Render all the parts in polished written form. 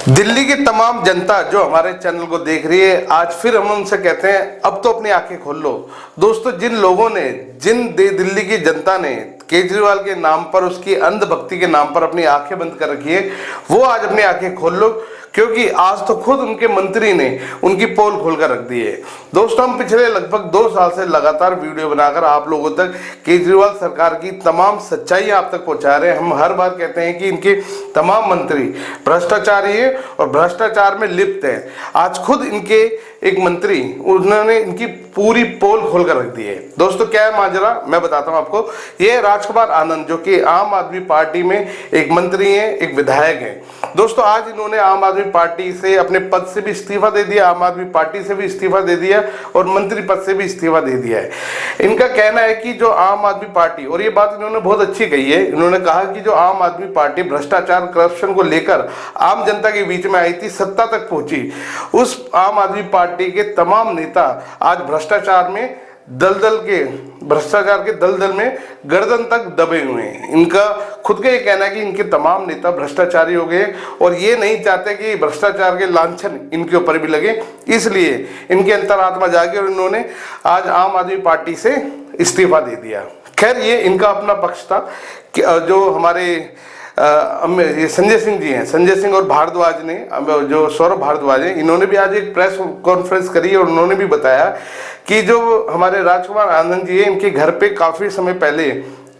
दिल्ली की तमाम जनता जो हमारे चैनल को देख रही है, आज फिर हम उनसे कहते हैं अब तो अपनी आंखें खोल लो। दोस्तों, जिन लोगों ने दिल्ली की जनता ने केजरीवाल के नाम पर, उसकी अंधभक्ति के नाम पर अपनी आंखें बंद कर रखी है, वो आज अपनी आंखें खोल लो, क्योंकि आज तो खुद उनके मंत्री ने उनकी पोल खोल कर रख दी है। दोस्तों, हम पिछले लगभग 2 साल से लगातार वीडियो बनाकर आप लोगों तक केजरीवाल सरकार की तमाम सच्चाई आप तक पहुंचा रहे हैं। हम हर बार कहते हैं कि इनके तमाम मंत्री भ्रष्टाचारी हैं और भ्रष्टाचार में लिप्त हैं। आज खुद इनके एक मंत्री, उन्होंने इनकी पूरी पोल खोल कर रख दी है। दोस्तों, क्या है माजरा, मैं बताता हूं आपको। ये राजकुमार आनंद, जो कि आम आदमी पार्टी में एक मंत्री हैं, एक विधायक हैं। दोस्तों, आज इन्होंने आम आदमी पार्टी से अपने पद से भी इस्तीफा दे दिया, आम आदमी पार्टी से भी इस्तीफा दे दिया और मंत्री पद से भी इस्तीफा दे दिया है। इनका कहना है कि जो आम आदमी पार्टी, और ये बात इन्होंने बहुत अच्छी कही है, इन्होंने कहा कि जो आम आदमी पार्टी भ्रष्टाचार, करप्शन को लेकर आम जनता के बीच में आई थी, सत्ता तक पहुंची, उस आम आदमी पार्टी के तमाम नेता आज भ्रष्टाचार के दलदल में गर्दन तक दबे हुए हैं। इनका खुद का ये कहना है कि इनके तमाम नेता भ्रष्टाचारी हो गए और ये नहीं चाहते कि भ्रष्टाचार के लांछन इनके ऊपर भी लगे, इसलिए इनकी अंतरात्मा जागी और इन्होंने आज आम आदमी पार्टी से इस्तीफा दे दिया। खैर, ये इनका अपना पक्ष था कि जो हमारे ये संजय सिंह जी हैं, संजय सिंह और भारद्वाज ने, जो सौरभ भारद्वाज हैं, इन्होंने भी आज एक प्रेस कॉन्फ्रेंस करी और उन्होंने भी बताया कि जो हमारे राजकुमार आनंद जी हैं, इनके घर पे काफ़ी समय पहले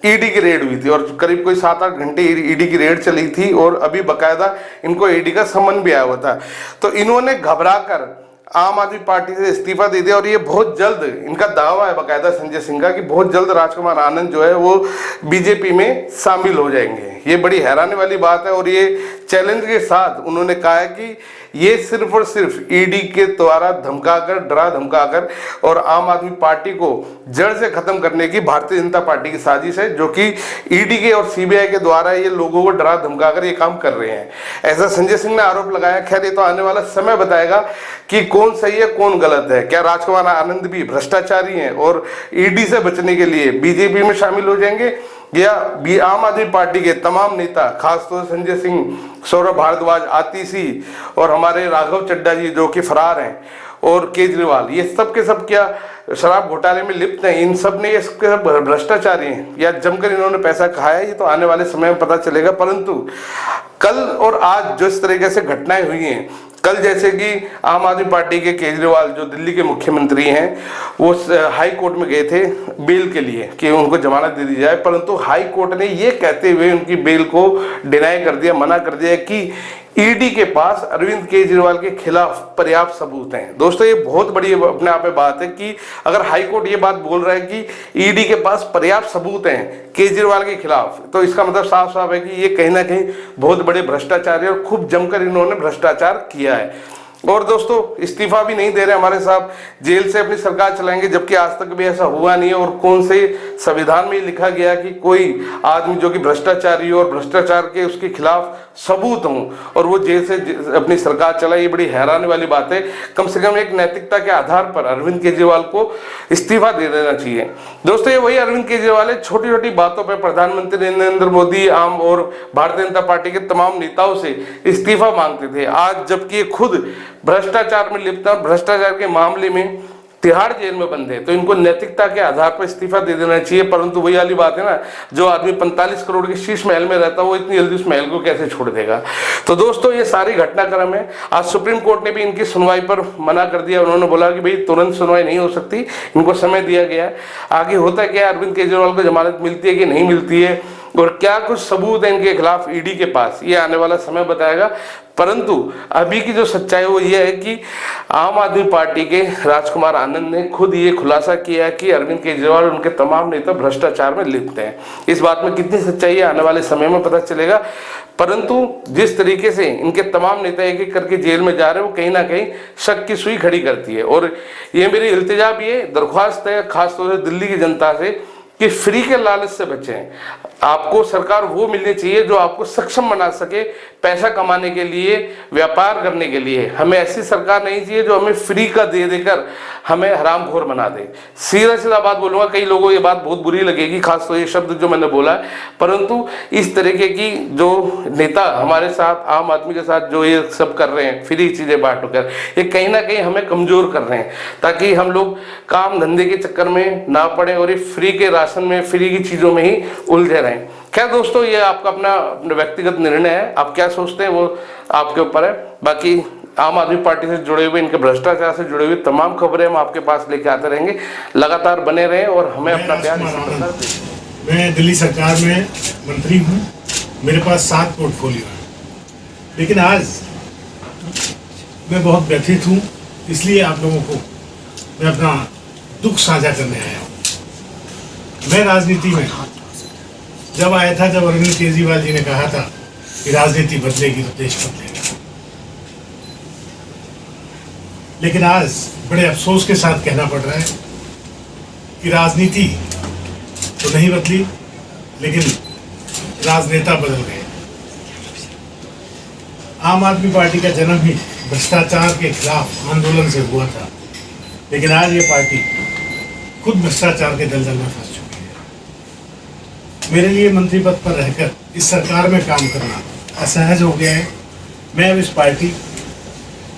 ईडी की रेड हुई थी और करीब कोई 7-8 घंटे ईडी की रेड चली थी और अभी बकायदा इनको ईडी का सम्मन भी आया हुआ था। तो इन्होंने घबरा कर आम आदमी पार्टी से इस्तीफा दे दिया और ये बहुत जल्द, इनका दावा है बकायदा संजय सिंह का, कि बहुत जल्द राजकुमार आनंद जो है वो बीजेपी में शामिल हो जाएंगे। ये बड़ी हैरानी वाली बात है और ये चैलेंज के साथ उन्होंने कहा है कि ये सिर्फ और सिर्फ ईडी के द्वारा धमकाकर, डरा धमकाकर और आम आदमी पार्टी को जड़ से खत्म करने की भारतीय जनता पार्टी की साजिश है, जो कि ईडी के और सीबीआई के द्वारा ये लोगों को डरा धमकाकर ये काम कर रहे हैं, ऐसा संजय सिंह ने आरोप लगाया। खैर, ये तो आने वाला समय बताएगा कि कौन सही है कौन गलत है। क्या राजकुमार आनंद भी भ्रष्टाचारी हैं और ईडी से बचने के लिए बीजेपी में शामिल हो जाएंगे, या आम आदमी पार्टी के तमाम नेता, खासतौर से संजय सिंह, सौरभ भारद्वाज, आतिशी और हमारे राघव चड्ढा जी जो कि फरार हैं, और केजरीवाल, ये सब के सब क्या शराब घोटाले में लिप्त हैं? इन सब ने, ये सब भ्रष्टाचारी हैं या जमकर इन्होंने पैसा खाया, ये तो आने वाले समय में पता चलेगा। परंतु कल और आज जिस तरीके से घटनाएं हुई हैं, कल जैसे कि आम आदमी पार्टी के केजरीवाल जो दिल्ली के मुख्यमंत्री हैं, वो हाई कोर्ट में गए थे बेल के लिए कि उनको जमानत दे दी जाए, परंतु हाई कोर्ट ने ये कहते हुए उनकी बेल को डिनाई कर दिया, मना कर दिया कि ईडी के पास अरविंद केजरीवाल के खिलाफ पर्याप्त सबूत हैं। दोस्तों, ये बहुत बड़ी अपने आप में बात है कि अगर हाई कोर्ट ये बात बोल रहा है कि ईडी के पास पर्याप्त सबूत हैं केजरीवाल के खिलाफ, तो इसका मतलब साफ साफ है कि ये कहीं ना कहीं बहुत बड़े भ्रष्टाचारी और खूब जमकर इन्होंने भ्रष्टाचार किया है। और दोस्तों, इस्तीफा भी नहीं दे रहे हमारे साहब, जेल से अपनी सरकार चलाएंगे, जबकि आज तक भी ऐसा हुआ नहीं है। और कौन से संविधान में लिखा गया कि कोई आदमी जो कि भ्रष्टाचारी हो और भ्रष्टाचार के उसके खिलाफ सबूत हों और वो जेल से अपनी सरकार चलाए? ये बड़ी हैरानी वाली बात है। कम से कम एक नैतिकता के आधार पर अरविंद केजरीवाल को इस्तीफा दे देना चाहिए। दोस्तों, ये वही अरविंद केजरीवाल है, छोटी छोटी बातों पर प्रधानमंत्री नरेंद्र मोदी, आम और भारतीय जनता पार्टी के तमाम नेताओं से इस्तीफा मांगते थे। आज जबकि ये खुद भ्रष्टाचार में लिप्त है, भ्रष्टाचार के मामले में तिहाड़ जेल में बंद है, तो इनको नैतिकता के आधार पर इस्तीफा दे देना चाहिए। परंतु वही वाली बात है ना, जो आदमी 45 करोड़ के शीश महल में रहता है, वो इतनी जल्दी उस महल को कैसे छोड़ देगा? तो दोस्तों, ये सारी घटनाक्रम है। आज सुप्रीम कोर्ट ने भी इनकी सुनवाई पर मना कर दिया। उन्होंने बोला कि भाई तुरंत सुनवाई नहीं हो सकती, इनको समय दिया गया है। आगे होता क्या, अरविंद केजरीवाल को जमानत मिलती है कि नहीं मिलती है और क्या कुछ सबूत है इनके खिलाफ ईडी के पास, ये आने वाला समय बताएगा। परंतु अभी की जो सच्चाई वो ये है कि आम आदमी पार्टी के राजकुमार आनंद ने खुद ये खुलासा किया कि अरविंद केजरीवाल और उनके तमाम नेता भ्रष्टाचार में लिप्त हैं। इस बात में कितनी सच्चाई है आने वाले समय में पता चलेगा। परंतु जिस तरीके से इनके तमाम नेता एक एक करके जेल में जा रहे हैं, वो कहीं ना कहीं शक की सुई खड़ी करती है। और ये मेरी इल्तिजा भी है, दरख्वास्त है खासतौर से दिल्ली की जनता से कि फ्री के लालच से बचें। आपको सरकार वो मिलनी चाहिए जो आपको सक्षम बना सके पैसा कमाने के लिए, व्यापार करने के लिए। हमें ऐसी सरकार नहीं चाहिए जो हमें फ्री का दे देकर हमें हरामखोर बना दे। सीधा सीधा बात बोलूंगा, कई लोगों को ये बात बहुत बुरी लगेगी, खास तो ये शब्द जो मैंने बोला है, परंतु इस तरीके की जो नेता हमारे साथ, आम आदमी के साथ जो ये सब कर रहे हैं, फ्री चीजें बांट कर, ये कहीं ना कहीं हमें कमजोर कर रहे हैं, ताकि हम लोग काम धंधे के चक्कर में ना पड़े और ये फ्री के राशन में, फ्री की चीजों में ही उलझे रहें। क्या दोस्तों, ये आपका अपना व्यक्तिगत निर्णय है, आप क्या सोचते हैं वो आपके ऊपर है। बाकी आम आदमी पार्टी से जुड़े हुए, इनके भ्रष्टाचार से जुड़े हुए तमाम खबरें हम आपके पास लेके आते रहेंगे। लगातार बने रहें और हमें अपना प्यार इसी प्रकार दें। मैं दिल्ली सरकार में मंत्री हूँ, मेरे पास 7 पोर्टफोलियो है, लेकिन आज मैं बहुत व्यथित हूँ, इसलिए आप लोगों को मैं अपना दुख साझा करने आया हूँ। मैं राजनीति में जब आया था, जब अरविंद केजरीवाल जी ने कहा था कि राजनीति बदलेगी तो देश बदलेगा, लेकिन आज बड़े अफसोस के साथ कहना पड़ रहा है कि राजनीति तो नहीं बदली, लेकिन राजनेता बदल गए। आम आदमी पार्टी का जन्म ही भ्रष्टाचार के खिलाफ आंदोलन से हुआ था, लेकिन आज ये पार्टी खुद भ्रष्टाचार के दलदल में फंस चुकी है। मेरे लिए मंत्री पद पर रहकर इस सरकार में काम करना असहज हो गया है। मैं अब इस पार्टी,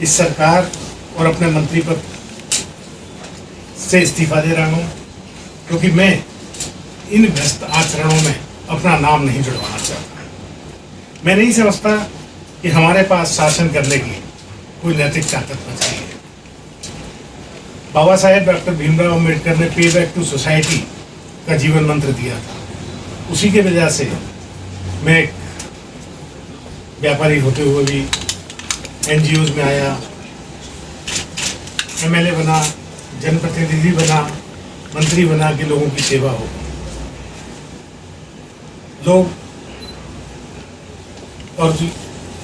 इस सरकार और अपने मंत्री पद से इस्तीफा दे रहा हूँ, क्योंकि मैं इन भ्रष्ट आचरणों में अपना नाम नहीं जुड़वाना चाहता। मैं नहीं समझता कि हमारे पास शासन करने की कोई नैतिक ताकत बची है। बाबा साहेब डॉक्टर भीमराव अम्बेडकर ने पे बैक टू सोसाइटी का जीवन मंत्र दिया था। उसी के वजह से मैं एक व्यापारी होते हुए भी NGOs में आया, MLA बना, जनप्रतिनिधि बना, मंत्री बना के लोगों की सेवा हो। लोग और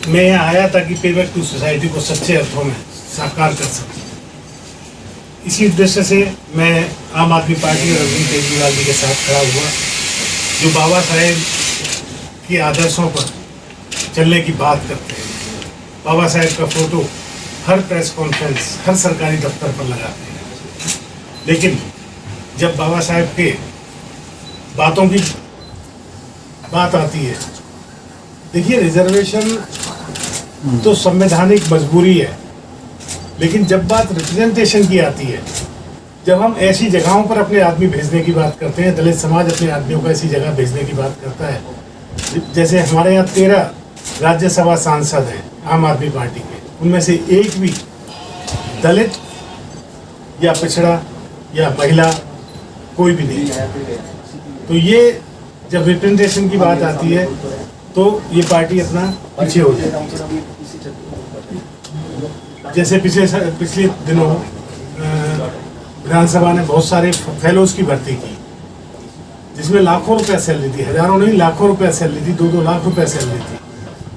मैं यहाँ आया ताकि पे बैक टू सोसाइटी को सच्चे अर्थों में साकार कर सकूं। इसी उद्देश्य से मैं आम आदमी पार्टी और अरविंद केजरीवाल जी के साथ खड़ा हुआ, जो बाबा साहेब के आदर्शों पर चलने की बात करते हैं। बाबा साहेब का फोटो हर प्रेस कॉन्फ्रेंस, हर सरकारी दफ्तर पर लगाते हैं, लेकिन जब बाबा साहेब के बातों की बात आती है, देखिए रिजर्वेशन तो संवैधानिक मजबूरी है, लेकिन जब बात रिप्रेजेंटेशन की आती है, जब हम ऐसी जगहों पर अपने आदमी भेजने की बात करते हैं, दलित समाज अपने आदमियों को ऐसी जगह भेजने की बात करता है, जैसे हमारे यहाँ 13 राज्यसभा सांसद हैं आम आदमी पार्टी के, उनमें से एक भी दलित या पिछड़ा या महिला कोई भी नहीं है। तो ये जब रिप्रेजेंटेशन की बात आती है तो ये पार्टी अपना पीछे हो जाती है। जैसे पिछले दिनों विधानसभा ने बहुत सारे फेलोज की भर्ती की, जिसमें लाखों रुपए सैलरी थी, हजारों नहीं लाखों रुपए सैलरी थी, 2-2 लाख रुपए सैलरी थी,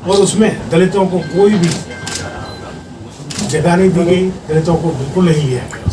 और उसमें दलितों को कोई भी जगह नहीं दी गई, दलितों को बिल्कुल नहीं लिया गया।